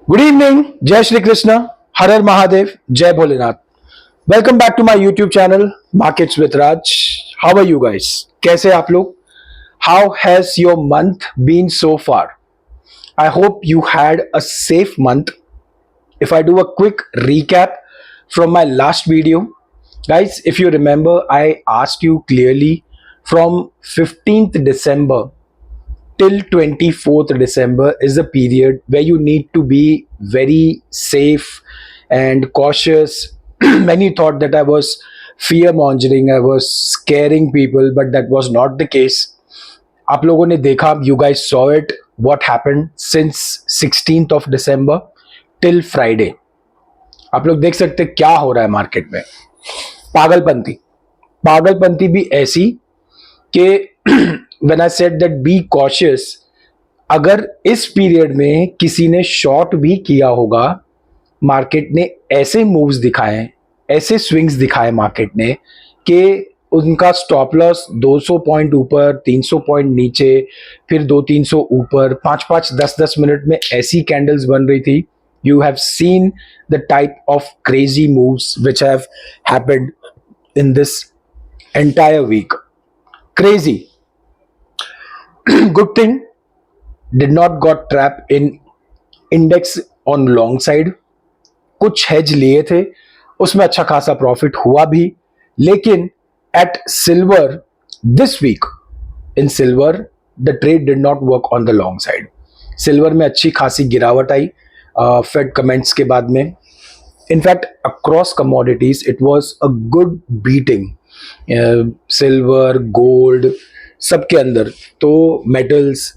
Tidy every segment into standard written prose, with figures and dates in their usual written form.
Good evening, Jai Shri Krishna, Har Har Mahadev, Jai Bholenath. Welcome back to my YouTube channel, Markets with Raj. How are you guys? कैसे आप लोग? How has your month been so far? I hope you had a safe month. If I do a quick recap from my last video, guys, if you remember, I asked you clearly from 15th December till 24th December is a period where you need to be very safe and cautious. Many thought that I was fear mongering, I was scaring people, but that was not the case. आप लोगों ने देखा, you guys saw it, what happened since 16th of December till Friday. आप लोग देख सकते क्या हो रहा है मार्केट में. पागलपंती पागलपंती भी ऐसी कि when I said that be cautious, अगर इस पीरियड में किसी ने शॉर्ट भी किया होगा, मार्केट ने ऐसे मूव्स दिखाए, ऐसे स्विंग्स दिखाए मार्केट ने कि उनका स्टॉप लॉस 200 पॉइंट ऊपर, 300 पॉइंट नीचे, फिर 200-300 ऊपर, 5-5, 10-10 मिनट में ऐसी कैंडल्स बन रही थी. You have seen the type of crazy moves which have happened in this entire week. Crazy. Good thing did not got trapped in index on long side. कुछ hedge लिए थे, उसमें अच्छा खासा प्रॉफिट हुआ भी, लेकिन at silver this week, in silver the trade did not work on the long side. Silver में अच्छी खासी गिरावट आई फेड कमेंट्स के बाद में. In fact across commodities it was a good beating. Silver, gold, सबके अंदर. तो मेटल्स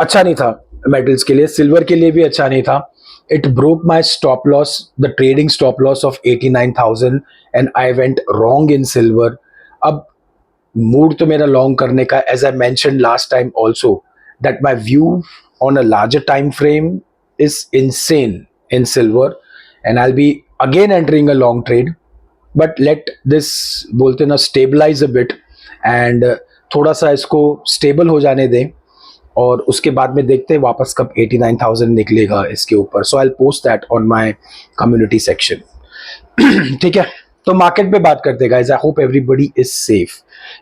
अच्छा नहीं था, मेटल्स के लिए, सिल्वर के लिए भी अच्छा नहीं था. It broke my stop loss, the trading stop loss of 89,000 and I went wrong in silver. अब मूड तो मेरा लॉन्ग करने का, as I mention last time also, that my view on a larger time frame is insane in silver and I will be again entering a long trade. But let this बोलते ना stabilise a bit and थोड़ा सा इसको stable हो जाने दें और उसके बाद में देखते हैं वापस कब 89,000 निकलेगा इसके ऊपर. So I will post that on my community section. ठीक है, तो मार्केट पे बात करते guys. I hope everybody is safe.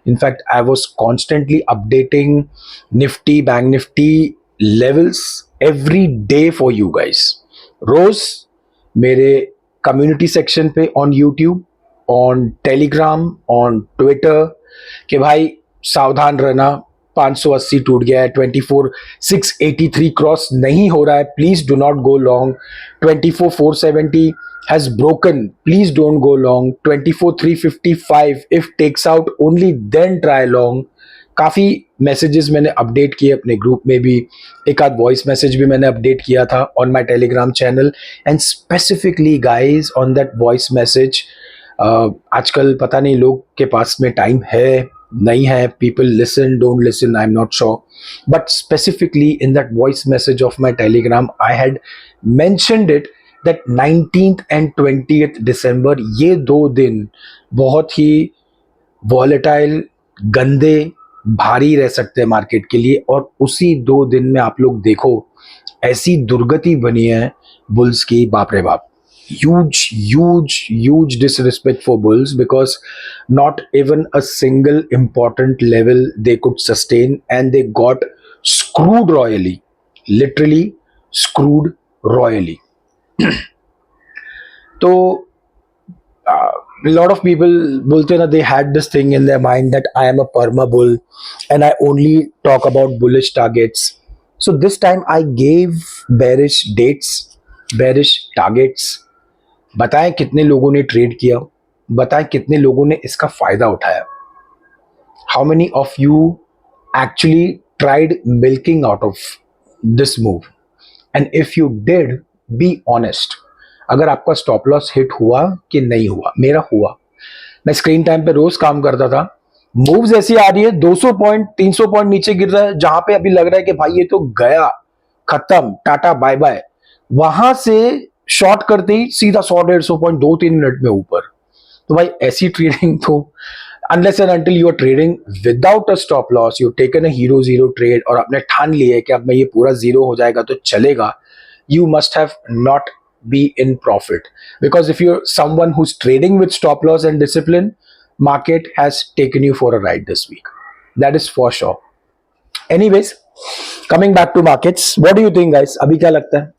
In fact I was constantly updating Nifty, bank Nifty levels every day for you guys. रोज मेरे कम्युनिटी सेक्शन पे on YouTube, on Telegram, on Twitter कि भाई सावधान रहना, 580 टूट गया है, 24,683 क्रॉस नहीं हो रहा है, please do not go long. 24,470 has broken, please don't go long. 24,355 if takes out only then try long. काफ़ी मैसेजेस मैंने अपडेट किए अपने ग्रुप में भी, एक आध वॉइस मैसेज भी मैंने अपडेट किया था on my Telegram channel. And specifically guys on that voice message, आजकल पता नहीं लोग के पास में टाइम है नहीं है, people listen don't listen, I am not sure, but specifically in that voice message of my Telegram I had mentioned it that 19th and 20th December ये 2 दिन बहुत ही वॉलेटाइल, गंदे, भारी रह सकते हैं मार्केट के लिए. और उसी 2 दिन में आप लोग देखो ऐसी दुर्गति बनी है बुल्स की, बाप रे बाप. huge disrespect for bulls because not even a single important level they could sustain and they got screwed royally, literally screwed royally. तो a lot of people बोलते ना, they had this thing in their mind that I am a perma bull and I only talk about bullish targets. So this time I gave bearish dates, bearish targets. बताएं कितने लोगों ने trade किया, बताएं कितने लोगों ने इसका फायदा उठाया. How many of you actually tried milking out of this move? And if you did, be honest. अगर आपका स्टॉप लॉस हिट हुआ कि नहीं हुआ? मेरा हुआ. मैं स्क्रीन टाइम पे रोज काम करता था. मूव्स ऐसी आ रही है, 200 पॉइंट 300 पॉइंट नीचे गिर रहा है, जहां पे अभी लग रहा है कि भाई ये तो गया, खत्म, टाटा बाय बाय. वहां से शॉर्ट करते ही सीधा 100-150 पॉइंट 2-3 मिनट में ऊपर. तो भाई ऐसी ट्रेडिंग तो unless and until you are trading without a stop loss, you taken a hero zero trade और आपने ठान लिया है कि अब मैं ये पूरा जीरो हो जाएगा तो चलेगा, you must have not be in profit, because if you're someone who's trading with stop loss and discipline, market has taken you for a ride this week. That is for sure. Anyways, coming back to markets, what do you think guys? अभी क्या लगता है?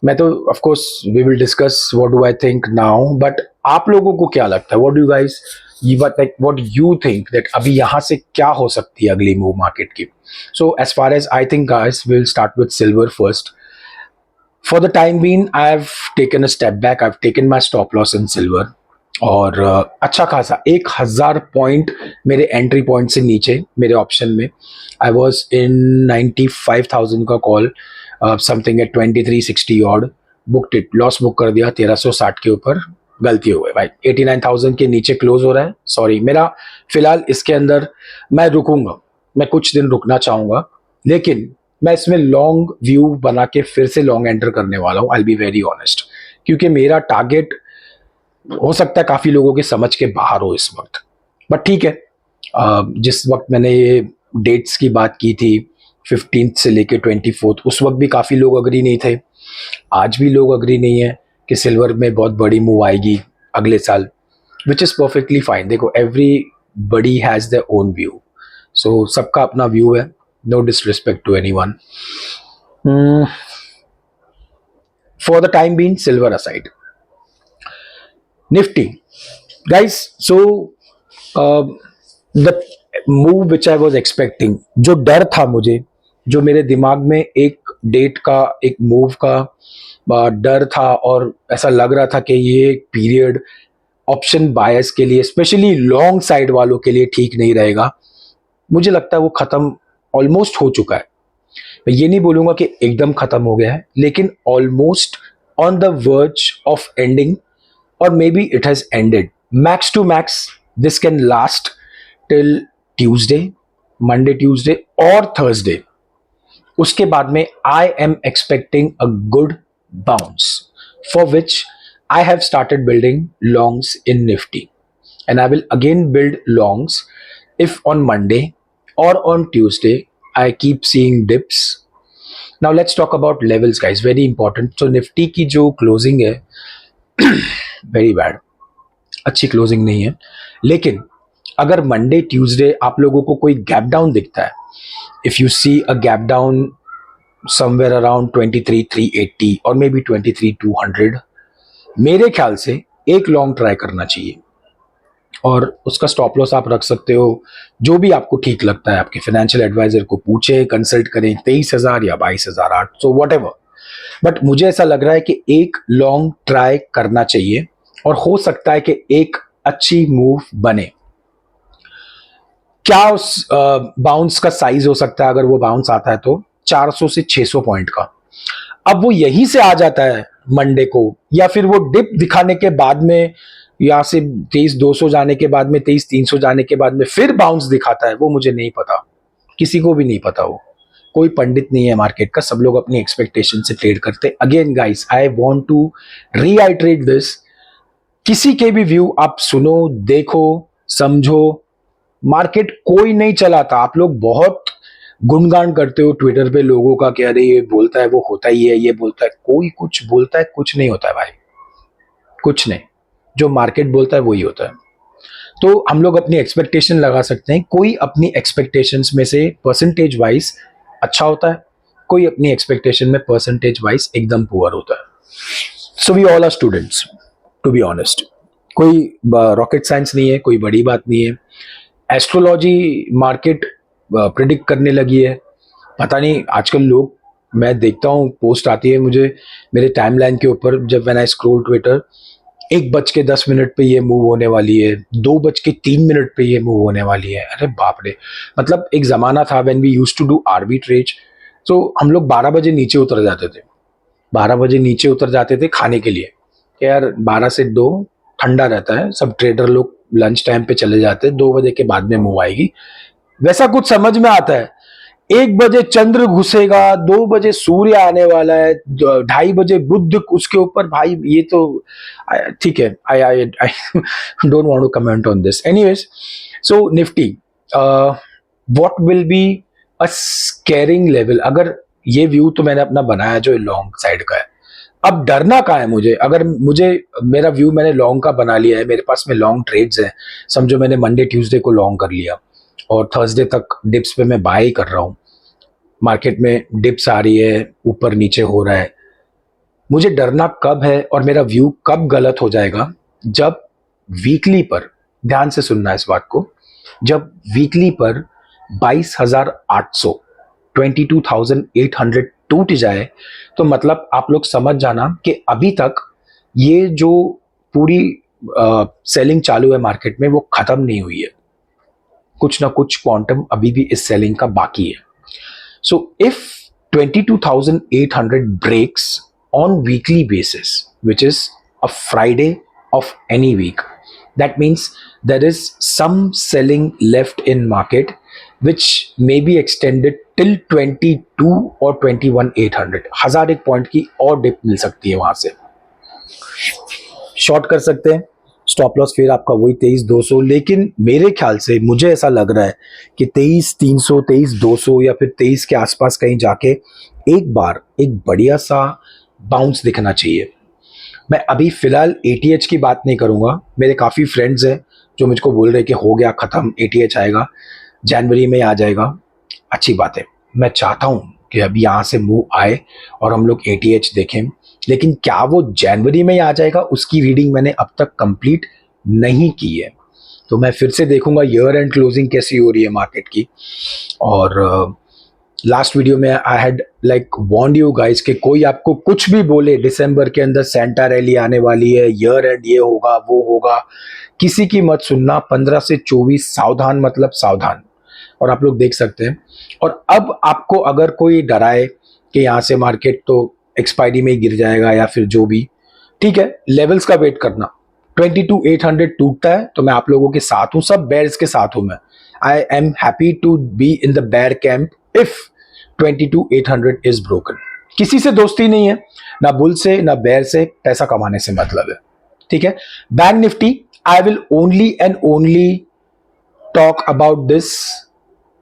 मैं तो of course we will discuss what do I think now, but आप लोगों को क्या लगता है? What do guys, what you think that अभी यहाँ से क्या हो सकती है अगली मूव मार्केट की? So as far as I think guys, will start with silver first. For the time being, I've taken a step back. I've taken my stop loss in silver. और अच्छा खासा 1000 पॉइंट मेरे entry point से नीचे मेरे option में. I was in 95,000 का call, something at 2360 odd, booked it, loss book कर दिया 1360 के ऊपर. गलती हो गई भाई, 89,000 के नीचे क्लोज हो रहा है. सॉरी, मेरा फिलहाल इसके अंदर मैं रुकूंगा, मैं कुछ दिन रुकना चाहूंगा, लेकिन मैं इसमें लॉन्ग व्यू बना के फिर से लॉन्ग एंटर करने वाला हूँ. आई बी वेरी ऑनेस्ट, क्योंकि मेरा टारगेट हो सकता है काफी लोगों के समझ के बाहर हो इस वक्त, बट ठीक है. जिस वक्त मैंने ये डेट्स की बात की थी 15th से लेके 24th, उस वक्त भी काफी लोग अग्री नहीं थे. आज भी लोग अग्री नहीं है कि सिल्वर में बहुत बड़ी मूव आएगी अगले साल, विच इज परफेक्टली फाइन. देखो, everybody has their own view, so सबका अपना व्यू है. No disrespect to anyone. For the time being, silver aside. Nifty. Guys, so the move which I was expecting, जो डर था मुझे, जो मेरे दिमाग में एक डेट का, एक मूव का डर था, और ऐसा लग रहा था कि ये पीरियड ऑप्शन बायर्स के लिए, स्पेशली लॉन्ग साइड वालों के लिए ठीक नहीं रहेगा. मुझे लगता है वो खत्म ऑलमोस्ट हो चुका है. मैं ये नहीं बोलूंगा कि एकदम खत्म हो गया है, लेकिन almost on the verge of ending, और maybe it has ended. Max to max this can last till Tuesday, Monday, Tuesday और थर्सडे. उसके बाद में I am expecting a good bounce, for which I have started building longs in Nifty, and I will again build longs if on Monday or on Tuesday I keep seeing dips. Now let's talk about levels guys, very important. So Nifty की जो closing है very bad, अच्छी closing नहीं है, लेकिन अगर Monday, Tuesday आप लोगों को कोई gap down दिखता है, if you see a gap down somewhere around 23,380 or maybe 23,200, मेरे ख्याल से एक लॉन्ग ट्राई करना चाहिए, और उसका स्टॉप लॉस आप रख सकते हो जो भी आपको ठीक लगता है. आपके फाइनेंशियल एडवाइजर को पूछे, कंसल्ट करें, 23,000 या 22,008, सो वट एवर. बट मुझे ऐसा लग रहा है कि एक लॉन्ग ट्राई करना चाहिए, और हो सकता है कि एक अच्छी मूव बने. क्या उस बाउंस का साइज हो सकता है? अगर वो बाउंस आता है तो 400 से 600 पॉइंट का. अब वो यहीं से आ जाता है मंडे को, या फिर वो डिप दिखाने के बाद में, यहाँ से 23,200 जाने के बाद में, 23,300 जाने के बाद में फिर बाउंस दिखाता है, वो मुझे नहीं पता, किसी को भी नहीं पता. वो कोई पंडित नहीं है मार्केट का, सब लोग अपनी एक्सपेक्टेशन से ट्रेड करते. Again guys, I want to reiterate this, किसी के भी व्यू आप सुनो, देखो, समझो, मार्केट कोई नहीं चलाता. आप लोग बहुत गुणगान करते हो ट्विटर पे लोगों का कि अरे ये बोलता है, वो होता ही है, ये बोलता है. कोई कुछ बोलता है, कुछ नहीं होता है भाई, कुछ नहीं. जो मार्केट बोलता है वही होता है. तो हम लोग अपनी एक्सपेक्टेशन लगा सकते हैं. कोई अपनी एक्सपेक्टेशंस में से परसेंटेज वाइज अच्छा होता है, कोई अपनी एक्सपेक्टेशन में परसेंटेज वाइज एकदम पुअर होता है. So we all are students, to be honest. कोई रॉकेट साइंस नहीं है, कोई बड़ी बात नहीं है. एस्ट्रोलॉजी मार्केट प्रिडिक्ट करने लगी है. पता नहीं आजकल लोग, मैं देखता हूँ पोस्ट आती है मुझे मेरे टाइमलाइन के ऊपर, जब व्हेन आई स्क्रॉल ट्विटर, 1:10 पे ये मूव होने वाली है, 2:03 पे ये मूव होने वाली है. अरे बाप रे. मतलब एक जमाना था when we used to do arbitrage, तो हम लोग 12 बजे नीचे उतर जाते थे, 12 बजे नीचे उतर जाते थे खाने के लिए. यार 12 से 2 ठंडा रहता है, सब ट्रेडर लोग लंच टाइम पे चले जाते हैं, 2 बजे के बाद में मूव आएगी. वैसा कुछ समझ में आता है. 1 बजे चंद्र घुसेगा, 2 बजे सूर्य आने वाला है, 2:30 बजे बुध उसके ऊपर. भाई ये तो ठीक है, I don't want to comment on this. Anyways, so Nifty, what will be a scaring level? अगर ये व्यू तो मैंने अपना बनाया जो लॉन्ग साइड का है। अब डरना कहाँ है मुझे? अगर मुझे मेरा व्यू मैंने लॉन्ग का बना लिया है, मेरे पास में लॉन्ग ट्रेड्स हैं, समझो मैंने मंडे ट्यूसडे को लॉन्ग कर लिया और थर्सडे तक डिप्स पे मैं बाय कर रहा हूँ, मार्केट में डिप्स आ रही है, ऊपर नीचे हो रहा है, मुझे डरना कब है और मेरा व्यू कब गलत हो जाएगा? जब वीकली पर, ध्यान से सुनना इस बात को, जब वीकली पर 22,800 22,800 टूट जाए, तो मतलब आप लोग समझ जाना कि अभी तक ये जो पूरी सेलिंग चालू है मार्केट में वो खत्म नहीं हुई है, कुछ ना कुछ क्वांटम अभी भी इस सेलिंग का बाकी है। So if 22,800 breaks on weekly basis, which is a Friday of any week, that means there is some selling left in market which may be extended till 22 or 21,800, 1001 point की और dip मिल सकती है, वहां से short कर सकते हैं। Stop loss फिर आपका वही 23,200, लेकिन मेरे ख्याल से मुझे ऐसा लग रहा है कि 23,300, 23,200 या फिर 23 के आसपास कहीं जाके एक बार एक बढ़िया सा बाउंस दिखना चाहिए। मैं अभी फिलहाल एटीएच की बात नहीं करूंगा, मेरे काफ़ी फ्रेंड्स हैं जो मुझको बोल रहे हैं कि हो गया ख़त्म, एटीएच आएगा जनवरी में आ जाएगा। अच्छी बात है, मैं चाहता हूँ कि अभी यहाँ से मूव आए और हम लोग एटीएच देखें, लेकिन क्या वो जनवरी में ही आ जाएगा उसकी रीडिंग मैंने अब तक कंप्लीट नहीं की है। तो मैं फिर से देखूंगा ईयर एंड क्लोजिंग कैसी हो रही है मार्केट की। और लास्ट वीडियो में I had like Warne you guys कि कोई आपको कुछ भी बोले दिसंबर के अंदर सेंटा रैली आने वाली है, ईयर एंड ये होगा वो होगा, किसी की मत सुनना। 15 से 24 सावधान, मतलब सावधान। और आप लोग देख सकते हैं। और अब आपको अगर कोई डराए कि यहाँ से मार्केट तो एक्सपायरी में ही गिर जाएगा या फिर जो भी, ठीक है, लेवल्स का वेट करना। 22,800 टूटता है तो मैं आप लोगों के साथ हूँ, सब बेयर्स के साथ हूँ मैं। I am happy to be in the bear camp if 22,800 is broken. किसी से दोस्ती नहीं है, ना बुल से ना बेयर से, पैसा कमाने से मतलब है, ठीक है। Bank Nifty, I will only and only talk about this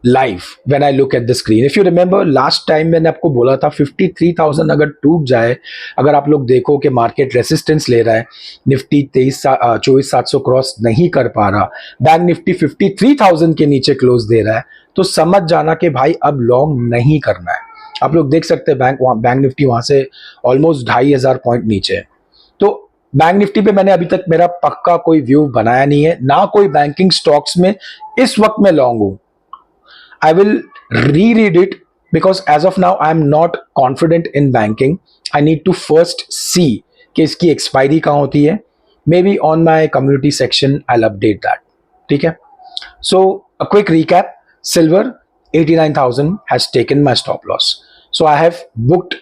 live when I look at the screen. If you remember last time मैंने आपको बोला था 53,000 अगर टूट जाए, अगर आप लोग देखो कि मार्केट रेसिस्टेंस ले रहा है, निफ्टी 24,700 क्रॉस नहीं कर पा रहा, बैंक निफ्टी 53,000 के नीचे क्लोज दे रहा है, तो समझ जाना कि भाई अब लॉन्ग नहीं करना है। आप लोग देख सकते हैं बैंक निफ्टी वहां से ऑलमोस्ट 2,500 पॉइंट नीचे है। तो बैंक निफ्टी पे मैंने अभी तक मेरा पक्का कोई व्यू बनाया नहीं है, ना कोई बैंकिंग स्टॉक्स में इस वक्त मैं लॉन्ग हूं। I will reread it because as of now I am not confident in banking. I need to first see कि इसकी expiry कहाँ होती है. Maybe on my community section I'll update that. ठीक है? So a quick recap. Silver 89,000 has taken my stop loss. So I have booked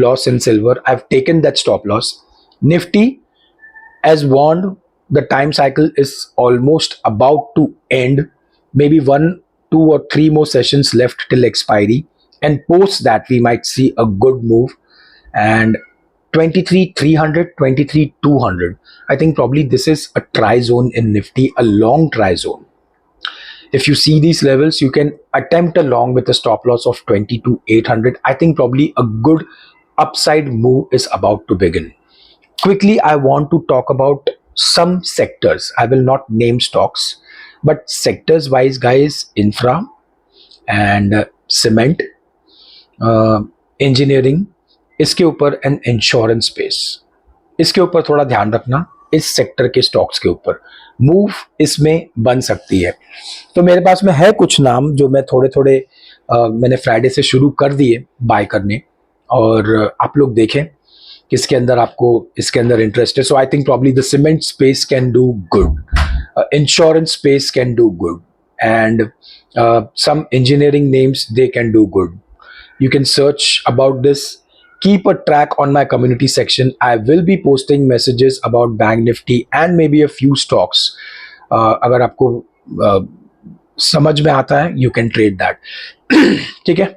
loss in silver. I've taken that stop loss. Nifty, as warned, the time cycle is almost about to end. Maybe 2 or 3 more sessions left till expiry, and post that we might see a good move. And 23,300, 23,200, I think probably this is a try zone in Nifty, a long try zone. If you see these levels, you can attempt a long with a stop loss of 22,800. I think probably a good upside move is about to begin. Quickly, I want to talk about some sectors. I will not name stocks, but sectors wise guys, infra and cement, engineering, इसके ऊपर and insurance space, इसके ऊपर थोड़ा ध्यान रखना। इस sector के stocks के ऊपर मूव इसमें बन सकती है। तो मेरे पास में है कुछ नाम जो मैं थोड़े थोड़े मैंने फ्राइडे से शुरू कर दिए बाय करने, और आप लोग देखें किसके अंदर आपको इसके अंदर इंटरेस्ट है। So I think probably the cement space can do good, insurance space can do good, and some engineering names they can do good. You can search about this. Keep a track on my community section. I will be posting messages about Bank Nifty and maybe a few stocks. अगर आपको समझ में आता है, you can trade that. ठीक है।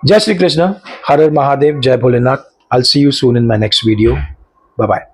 जय श्री कृष्ण, हर हर महादेव, जय Bholenath. I'll see you soon in my next video. Bye bye.